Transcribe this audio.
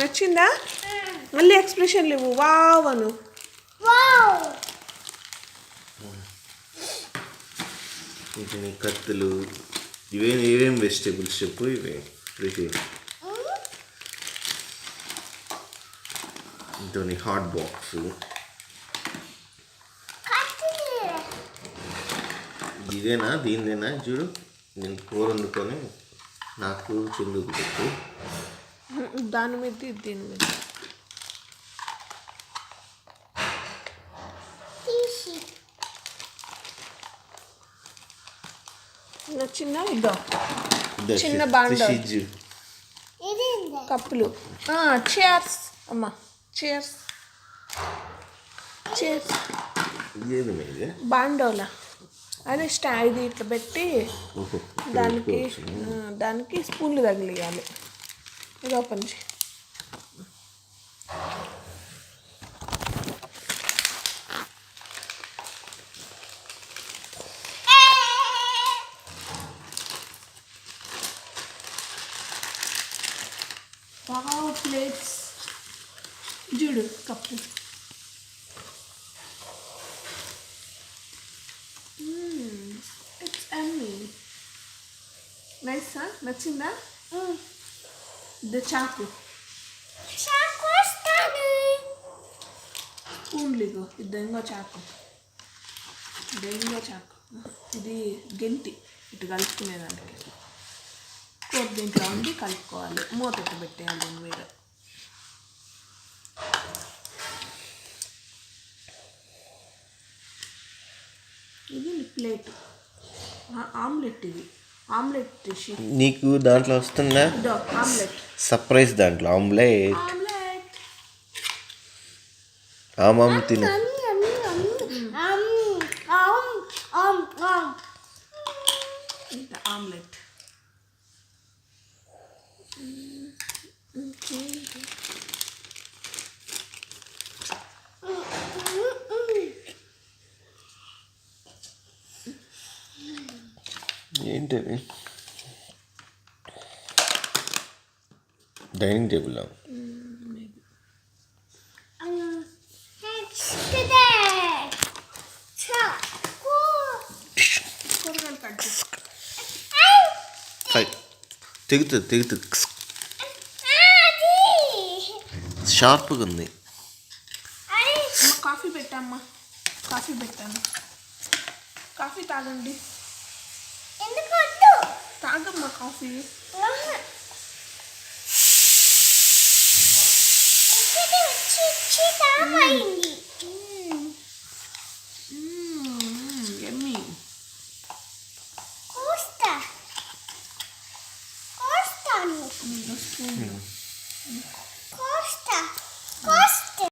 నచ్చిందా? మళ్ళీ ఎక్స్ప్రెషన్లు ఇవ్వు. వావ్ అను. వీటిని కత్తులు ఇవేం వెజిటేబుల్స్ చెప్పు. ఇవే ఇంతని హాట్ బాక్స్. ఇదేనా దీనిదేనా చూడు. నేను కూర వండుకొని నాకు చెందుకు పెట్టు. దాని మీద దీని మీద నచ్చిందా? ఇద్దాం చిన్న బాండ కప్పులు. చేర్స్ అమ్మా, చేర్స్ చేర్స్. బాండోలా అదే ఇది ఇట్లా పెట్టి దానికి స్పూన్లు తగిలియాలి. ఇది ఓపెన్ చేయి. ప్లేట్స్ చూడు, కప్పు. It's Emmy. నైసా? నచ్చిందా? ఇది చాకు. స్పూన్లు ఇగో. ఇది దెంగో చాకు. ఇది గెంటి ఇటు కలుపుకునేదానికి. కూర దీంట్లో ఉండి కలుపుకోవాలి. మూత పెట్టేయాలి దీని మీద. ఇది ప్లేట్. ఆమ్లెట్. ఇది ఆమ్లెట్ డిష్. నీకు దాంట్లో వస్తుందా? Omelette surprise. దాంట్లో ఆమ్లెట్. ఆమామ్ తిను. ఆమ్లెట్. ఏంటది? Dining table. తెగుతుంది. షార్ప్గా ఉంది. కాఫీ పెట్టామ్మా. కాఫీ పెట్టాను. కాఫీ తాగండి. తాగమ్మా కాఫీ. ఎమ్మీ.